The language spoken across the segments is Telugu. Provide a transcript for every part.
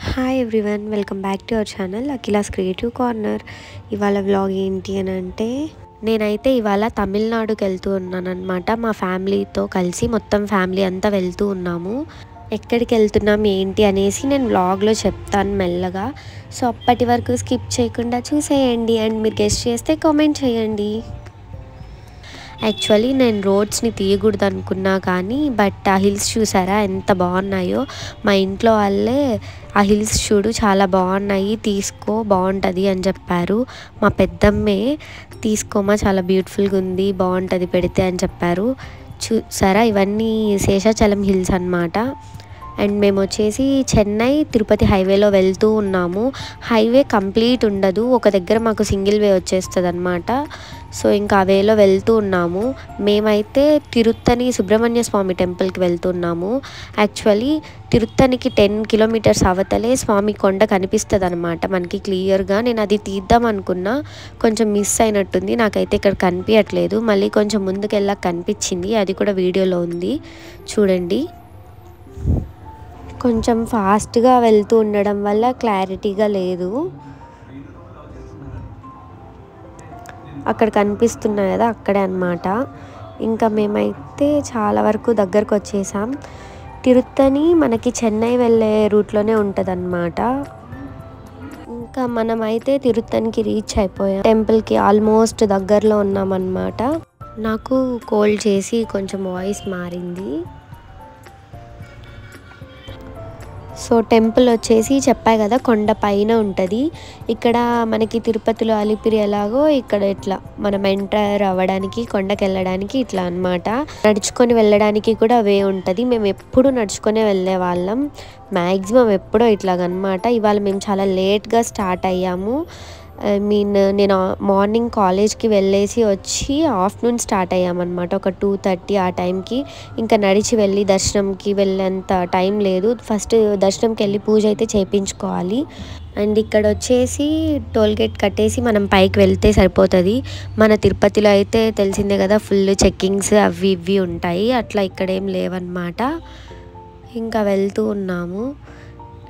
Hi everyone, welcome back to our channel Akhila's creative corner. ఇవాళ వ్లాగ్ ఏంటి అని అంటే, నేనైతే ఇవాళ తమిళనాడుకి వెళ్తూ ఉన్నాను అనమాట. మా ఫ్యామిలీతో కలిసి మొత్తం ఫ్యామిలీ అంతా వెళ్తూ ఉన్నాము. ఎక్కడికి వెళ్తున్నాం ఏంటి అనేసి నేను వ్లాగ్లో చెప్తాను మెల్లగా. సో అప్పటి వరకు స్కిప్ చేయకుండా చూసేయండి అండ్ మీరు గెస్ట్ చేస్తే కామెంట్ చేయండి. యాక్చువల్లీ నేను రోడ్స్ని తీయకూడదు అనుకున్నా కానీ బట్ ఆ హిల్స్ చూసారా ఎంత బాగున్నాయో. మా ఇంట్లో వాళ్ళే ఆ హిల్స్ చూడు చాలా బాగున్నాయి, తీసుకో బాగుంటుంది అని చెప్పారు. మా పెద్దమ్మే తీసుకోమా చాలా బ్యూటిఫుల్గా ఉంది, బాగుంటుంది పెడితే అని చెప్పారు. చూసారా ఇవన్నీ శేషాచలం హిల్స్ అన్నమాట. అండ్ మేము వచ్చేసి చెన్నై తిరుపతి హైవేలో వెళ్తూ ఉన్నాము. హైవే కంప్లీట్ ఉండదు, ఒక దగ్గర మాకు సింగిల్ వే వచ్చేస్తుంది అనమాట. సో ఇంకా ఆ వేలో వెళ్తూ ఉన్నాము. మేమైతే తిరుత్తని సుబ్రహ్మణ్య స్వామి టెంపుల్కి వెళ్తున్నాము. యాక్చువల్లీ తిరుత్తనికి 10 కిలోమీటర్స్ అవతలే స్వామి కొండ కనిపిస్తుంది అనమాట మనకి క్లియర్గా. నేను అది తీద్దాం అనుకున్నా, కొంచెం మిస్ అయినట్టుంది, నాకైతే ఇక్కడ కనిపించట్లేదు. మళ్ళీ కొంచెం ముందుకు వెళ్ళాక కనిపించింది, అది కూడా వీడియోలో ఉంది చూడండి. కొంచెం ఫాస్ట్గా వెళ్తూ ఉండడం వల్ల క్లారిటీగా లేదు. అక్కడ కనిపిస్తున్నాయి కదా, అక్కడే అన్నమాట. ఇంకా మేమైతే చాలా వరకు దగ్గరకు వచ్చేసాం. తిరుత్తని మనకి చెన్నై వెళ్ళే రూట్లోనే ఉంటుంది అన్నమాట. ఇంకా మనమైతే తిరుత్తనికి రీచ్ అయిపోయాం. టెంపుల్కి ఆల్మోస్ట్ దగ్గరలో ఉన్నామన్నమాట. నాకు కోల్డ్ చేసి కొంచెం వాయిస్ మారింది. సో టెంపుల్ వచ్చేసి చెప్పాయి కదా కొండ పైన ఉంటుంది. ఇక్కడ మనకి తిరుపతిలో అలిపిరి ఎలాగో ఇక్కడ ఇట్లా మనం ఎంటర్ అవ్వడానికి కొండకి వెళ్ళడానికి ఇట్లా అన్నమాట. నడుచుకొని వెళ్ళడానికి కూడా వే ఉంటుంది. మేము ఎప్పుడు నడుచుకొని వెళ్ళే వాళ్ళం, మ్యాక్సిమం ఎప్పుడో ఇట్లాగనమాట. ఇవాళ మేము చాలా లేట్గా స్టార్ట్ అయ్యాము. నేను మార్నింగ్ కాలేజ్కి వెళ్ళేసి వచ్చి ఆఫ్టర్నూన్ స్టార్ట్ అయ్యామన్నమాట, ఒక 2:30 ఆ టైంకి. ఇంకా నడిచి వెళ్ళి దర్శనంకి వెళ్ళేంత టైం లేదు. ఫస్ట్ దర్శనంకి వెళ్ళి పూజ అయితే చేయించుకోవాలి. అండ్ ఇక్కడ వచ్చేసి టోల్గేట్ కట్టేసి మనం పైకి వెళ్తే సరిపోతుంది. మన తిరుపతిలో అయితే తెలిసిందే కదా, ఫుల్ చెక్కింగ్స్ అవి ఇవి ఉంటాయి, అట్లా ఇక్కడేం లేవన్నమాట. ఇంకా వెళ్తూ ఉన్నాము.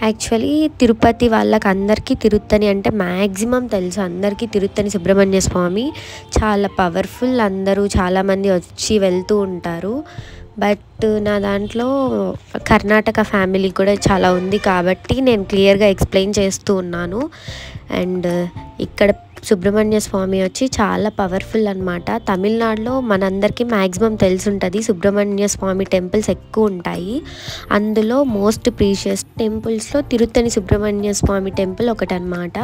యాక్చువల్లీ తిరుపతి వాళ్ళకి అందరికీ తిరుత్తని అంటే మ్యాక్సిమం తెలుసు అందరికీ. తిరుత్తని సుబ్రహ్మణ్య స్వామి చాలా పవర్ఫుల్, అందరూ చాలామంది వచ్చి వెళ్తూ ఉంటారు. బట్ నా దాంట్లో కర్ణాటక ఫ్యామిలీ కూడా చాలా ఉంది కాబట్టి నేను క్లియర్గా ఎక్స్ప్లెయిన్ చేస్తూ ఉన్నాను. అండ్ ఇక్కడ సుబ్రహ్మణ్య స్వామి వచ్చి చాలా పవర్ఫుల్ అనమాట. తమిళనాడులో మనందరికీ మ్యాక్సిమం తెలుసుంటుంది, సుబ్రహ్మణ్య స్వామి టెంపుల్స్ ఎక్కువ ఉంటాయి. అందులో మోస్ట్ ప్రీషియస్ టెంపుల్స్లో తిరుత్తని సుబ్రహ్మణ్య స్వామి టెంపుల్ ఒకటనమాట.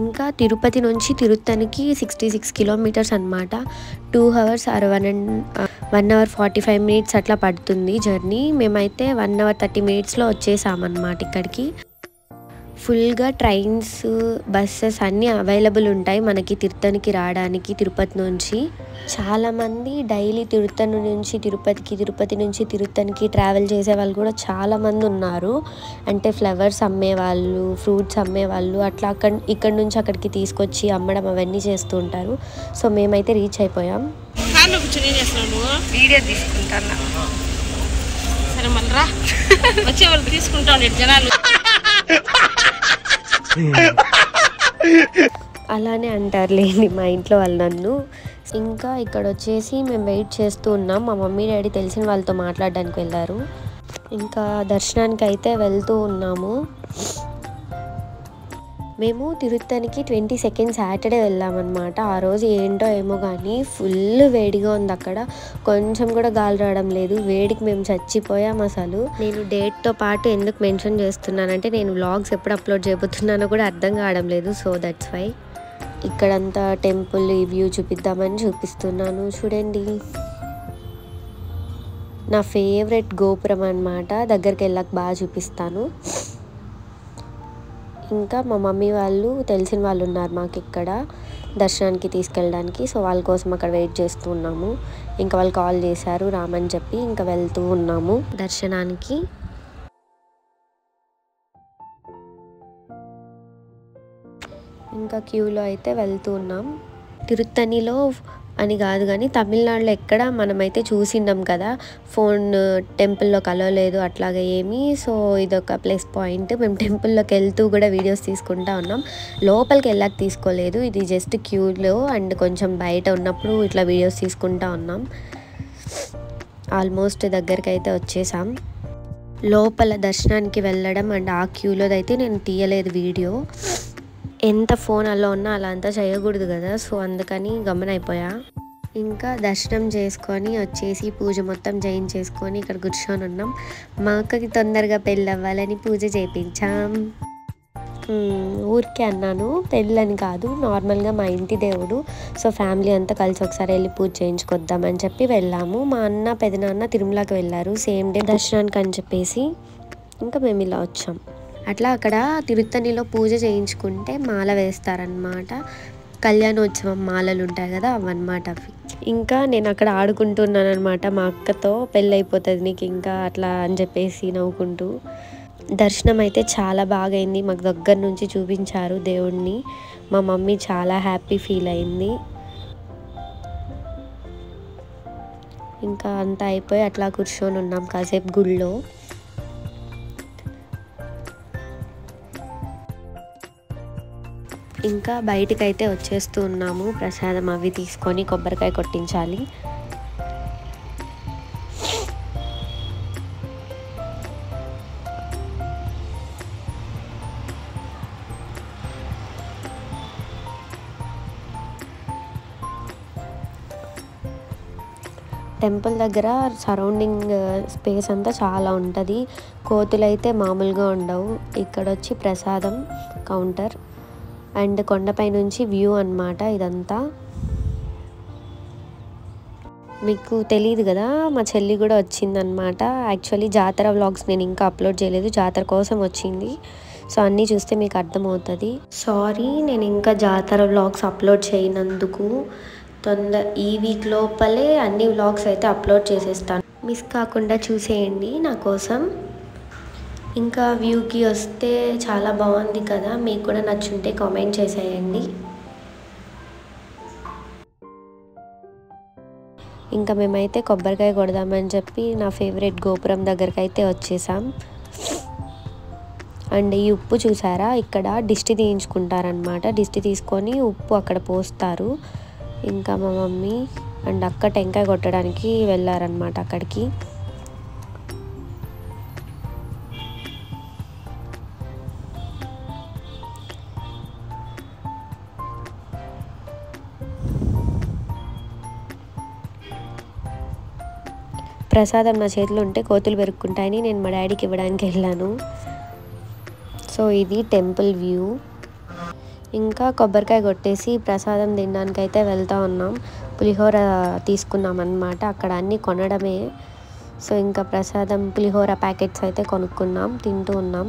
ఇంకా తిరుపతి నుంచి తిరుత్తనికి 66 కిలోమీటర్స్ అనమాట. 2 hours or 1 hour 45 minutes అట్లా పడుతుంది జర్నీ. మేమైతే 1 hour 30 minutesలో వచ్చేసామన్నమాట ఇక్కడికి. ఫుల్గా ట్రైన్స్, బస్సెస్ అన్నీ అవైలబుల్ ఉంటాయి మనకి తిరుత్తనికి రావడానికి. తిరుపతి నుంచి చాలామంది డైలీ తిరుత్తని నుంచి తిరుపతికి, తిరుపతి నుంచి తిరుత్తనికి ట్రావెల్ చేసే వాళ్ళు కూడా చాలామంది ఉన్నారు. అంటే ఫ్లవర్స్ అమ్మేవాళ్ళు, ఫ్రూట్స్ అమ్మేవాళ్ళు అట్లా ఇక్కడ నుంచి అక్కడికి తీసుకొచ్చి అమ్మడం అవన్నీ చేస్తూ ఉంటారు. సో మేమైతే రీచ్ అయిపోయాం. వీడియో తీసుకుంటాను. సరే మళ్ళీ రా, వచ్చే వాళ్ళు తీసుకుంటా ఉండే జనాలు. అలానే అంటారులేండి మా ఇంట్లో వాళ్ళు నన్ను. ఇంకా ఇక్కడ వచ్చేసి మేము వెయిట్ చేస్తూ ఉన్నాం. మా మమ్మీ డాడీ తెలిసిన వాళ్ళతో మాట్లాడడానికి వెళ్ళారు. ఇంకా దర్శనానికి అయితే వెళ్తూ ఉన్నాము. మేము తిరుత్తనికి 22nd సాటర్డే వెళ్ళామన్నమాట. ఆ రోజు ఏంటో ఏమో కానీ ఫుల్ వేడిగా ఉంది అక్కడ, కొంచెం కూడా గాలి రావడం లేదు. వేడికి మేము చచ్చిపోయాం అసలు. నేను డేట్తో పాటు ఎందుకు మెన్షన్ చేస్తున్నానంటే నేను వ్లాగ్స్ ఎప్పుడు అప్లోడ్ చేయబోతున్నానో కూడా అర్థం కావడం లేదు. సో దట్స్ వై ఇక్కడంతా టెంపుల్ ఈ వ్యూ చూపిద్దామని చూపిస్తున్నాను. చూడండి, నా ఫేవరెట్ గోపురం అన్నమాట. దగ్గరికి వెళ్ళాక బాగా చూపిస్తాను. ఇంకా మా మమ్మీ వాళ్ళు తెలిసిన వాళ్ళు ఉన్నారు మాకు ఇక్కడ దర్శనానికి తీసుకెళ్ళడానికి. సో వాళ్ళ కోసం అక్కడ వెయిట్ చేస్తూ ఉన్నాము. ఇంకా వాళ్ళు కాల్ చేశారు రామని చెప్పి ఇంకా వెళ్తూ ఉన్నాము దర్శనానికి. ఇంకా క్యూలో అయితే వెళ్తూ ఉన్నాం. తిరుత్తనిలో అని కాదు కానీ తమిళనాడులో ఎక్కడ మనమైతే చూసిండం కదా ఫోన్ టెంపుల్లో కలవలేదు అట్లాగా ఏమీ. సో ఇదొక ప్లస్ పాయింట్. మేము టెంపుల్లోకి వెళ్తూ కూడా వీడియోస్ తీసుకుంటా ఉన్నాం. లోపలికి వెళ్ళాక తీసుకోలేదు, ఇది జస్ట్ క్యూలో అండ్ కొంచెం బయట ఉన్నప్పుడు ఇట్లా వీడియోస్ తీసుకుంటా ఉన్నాం. ఆల్మోస్ట్ దగ్గరికి అయితే వచ్చేసాం. లోపల దర్శనానికి వెళ్ళడం అండ్ ఆ క్యూలో అయితే నేను తీయలేదు వీడియో. ఎంత ఫోన్ అలా ఉన్నా అలా అంతా చేయకూడదు కదా, సో అందుకని గమనైపోయా. ఇంకా దర్శనం చేసుకొని వచ్చేసి పూజ మొత్తం చేయించేసుకొని ఇక్కడ కూర్చొని ఉన్నాం. మా అక్కకి తొందరగా పెళ్ళి అవ్వాలని పూజ చేయించాం. ఊరికే అన్నాను, పెళ్ళని కాదు, నార్మల్గా మా ఇంటి దేవుడు. సో ఫ్యామిలీ అంతా కలిసి ఒకసారి వెళ్ళి పూజ చేయించుకొద్దామని చెప్పి వెళ్ళాము. మా అన్న పెదనాన్న తిరుమలకి వెళ్ళారు సేమ్ డే దర్శనానికి అని చెప్పేసి. ఇంకా మేము ఇలా వచ్చాం. అట్లా అక్కడ తిరుత్తణిలో పూజ చేయించుకుంటే మాల వేస్తారనమాట. కళ్యాణోత్సవం మాలలు ఉంటాయి కదా అవన్నమాట అవి. ఇంకా నేను అక్కడ ఆడుకుంటున్నాను అనమాట మా అక్కతో, పెళ్ళైపోతుంది నీకు ఇంకా అట్లా అని చెప్పేసి నవ్వుకుంటూ. దర్శనం అయితే చాలా బాగా అయింది. మాకు దగ్గర నుంచి చూపించారు దేవుణ్ణి. మా మమ్మీ చాలా హ్యాపీ ఫీల్ అయింది. ఇంకా అంతా అయిపోయి అట్లా కూర్చొని ఉన్నాం కాసేపు గుళ్ళో. ఇంకా బయటికైతే వచ్చేస్తూ ఉన్నాము. ప్రసాదం అవి తీసుకొని కొబ్బరికాయ కొట్టించాలి. టెంపుల్ దగ్గర సరౌండింగ్ స్పేస్ అంతా చాలా ఉంటుంది. కోతులు అయితే మామూలుగా ఉండవు. ఇక్కడ వచ్చి ప్రసాదం కౌంటర్ అండ్ కొండపై నుంచి వ్యూ అన్నమాట ఇదంతా. మీకు తెలియదు కదా, మా చెల్లి కూడా వచ్చిందనమాట. యాక్చువల్లీ జాతర వ్లాగ్స్ నేను ఇంకా అప్లోడ్ చేయలేదు, జాతర కోసం వచ్చింది. సో అన్నీ చూస్తే మీకు అర్థమవుతుంది. సారీ నేను ఇంకా జాతర వ్లాగ్స్ అప్లోడ్ చేయనందుకు. ఈ వీక్ లోపలే అన్ని వ్లాగ్స్ అయితే అప్లోడ్ చేసేస్తాను, మిస్ కాకుండా చూసేయండి నా కోసం. ఇంకా వ్యూకి వస్తే చాలా బాగుంది కదా, మీకు కూడా నచ్చుంటే కామెంట్ చేసేయండి. ఇంకా మేమైతే కొబ్బరికాయ కొడదామని చెప్పి నా ఫేవరెట్ గోపురం దగ్గరికి అయితే వచ్చేసాం. అండ్ ఈ ఉప్పు చూసారా, ఇక్కడ దిష్టి తీయించుకుంటారనమాట. దిష్టి తీసుకొని ఉప్పు అక్కడ పోస్తారు. ఇంకా మా మమ్మీ అండ్ అక్క టెంకాయ కొట్టడానికి వెళ్ళారనమాట అక్కడికి. ప్రసాదం నా చేతిలో ఉంటే కోతులు పెరుక్కుంటాయని నేను మా డాడీకి ఇవ్వడానికి వెళ్ళాను. సో ఇది టెంపుల్ వ్యూ. ఇంకా కొబ్బరికాయ కొట్టేసి ప్రసాదం తినడానికి అయితే వెళ్తూ ఉన్నాం. పులిహోర తీసుకున్నాం అన్నమాట, అక్కడ అన్నీ కొనడమే. సో ఇంకా ప్రసాదం పులిహోర ప్యాకెట్స్ అయితే కొనుక్కున్నాం, తింటూ ఉన్నాం.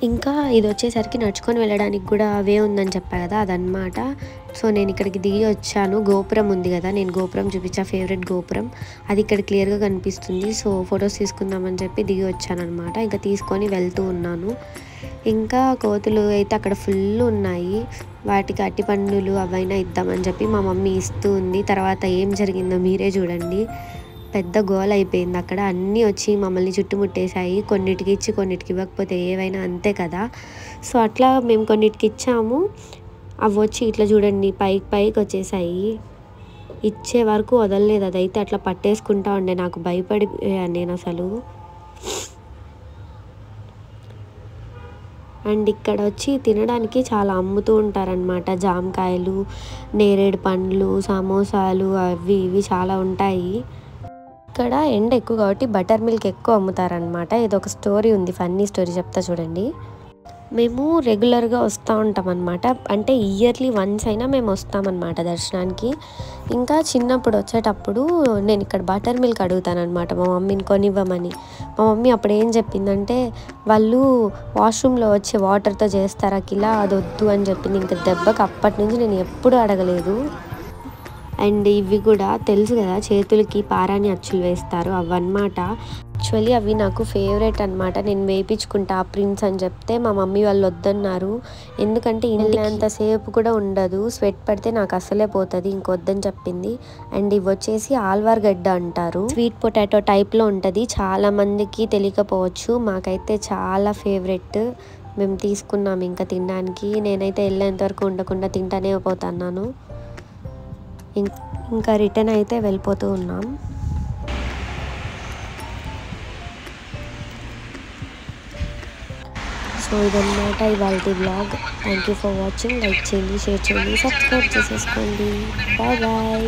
ఇంకా ఇది వచ్చేసరికి నడుచుకొని వెళ్ళడానికి కూడా వే ఉందని చెప్పా కదా, అదనమాట. సో నేను ఇక్కడికి దిగి వచ్చాను. గోపురం ఉంది కదా, నేను గోపురం చూపించా, ఫేవరెట్ గోపురం అది ఇక్కడ క్లియర్గా కనిపిస్తుంది. సో ఫొటోస్ తీసుకుందామని చెప్పి దిగి వచ్చాను అనమాట. ఇంకా తీసుకొని వెళ్తూ ఉన్నాను. ఇంకా కోతులు అయితే అక్కడ ఫుల్ ఉన్నాయి. వాటికి అట్టి పండ్లు అవైనా ఇద్దామని చెప్పి మా మమ్మీ ఇస్తూ ఉంది. తర్వాత ఏం జరిగిందో మీరే చూడండి. పెద్ద గోల అయిపోయింది అక్కడ. అన్నీ వచ్చి మమ్మల్ని చుట్టుముట్టేశాయి. కొన్నిటికి ఇచ్చి కొన్నిటికి ఇవ్వకపోతే ఏవైనా అంతే కదా. సో అట్లా మేము కొన్నిటికి ఇచ్చాము. అవి వచ్చి ఇట్లా చూడండి పైకి వచ్చేసాయి. ఇచ్చే వరకు వదలలేదు. అదైతే అట్లా పట్టేసుకుంటా ఉండే. నాకు భయపడిపోయాను నేను అసలు. అండ్ ఇక్కడ వచ్చి తినడానికి చాలా అమ్ముతూ ఉంటారనమాట. జామకాయలు, నేరేడు పండ్లు, సమోసాలు అవి ఇవి చాలా ఉంటాయి. ఇక్కడ ఎండ ఎక్కువ కాబట్టి బటర్ మిల్క్ ఎక్కువ అమ్ముతారనమాట. ఇది ఒక స్టోరీ ఉంది, ఫన్నీ స్టోరీ చెప్తా చూడండి. మేము రెగ్యులర్గా వస్తూ ఉంటాం అనమాట. అంటే ఇయర్లీ వన్స్ అయినా మేము వస్తామన్నమాట దర్శనానికి. ఇంకా చిన్నప్పుడు వచ్చేటప్పుడు నేను ఇక్కడ బటర్ మిల్క్ అడుగుతానమాట మా మమ్మీని కొనివ్వమని. మా మమ్మీ అప్పుడు ఏం చెప్పిందంటే వాళ్ళు వాష్రూమ్లో వచ్చే వాటర్తో చేస్తారు అఖిల, అది వద్దు అని చెప్పింది. ఇంకా దెబ్బకి అప్పటి నుంచి నేను ఎప్పుడూ అడగలేదు. అండ్ ఇవి కూడా తెలుసు కదా, చేతులకి పారాని అచ్చులు వేస్తారు అవన్నమాట. యాక్చువల్లీ అవి నాకు ఫేవరెట్ అనమాట. నేను వేయించుకుంటా ప్రిన్స్ అని చెప్తే మా మమ్మీ వాళ్ళు వద్దన్నారు. ఎందుకంటే ఇంతసేపు కూడా ఉండదు, స్వెట్ పడితే నాకు అసలే పోతుంది, ఇంకొద్దని చెప్పింది. అండ్ ఇవి వచ్చేసి ఆల్వార్ గడ్డ అంటారు, స్వీట్ పొటాటో టైప్లో ఉంటుంది. చాలా మందికి తెలియకపోవచ్చు, మాకైతే చాలా ఫేవరెట్. మేము తీసుకున్నాం ఇంకా తినడానికి. నేనైతే వెళ్ళేంత వరకు ఉండకుండా తింటానే పోతున్నాను. ఇంకా రిటర్న్ అయితే వెళ్ళిపోతూ ఉన్నాం. సో ఇదన్నమాట ఇవాళ vlog. Thank you for watching. Like చేయండి, షేర్ చేయండి, సబ్స్క్రైబ్ చేసేసుకోండి. Bye bye.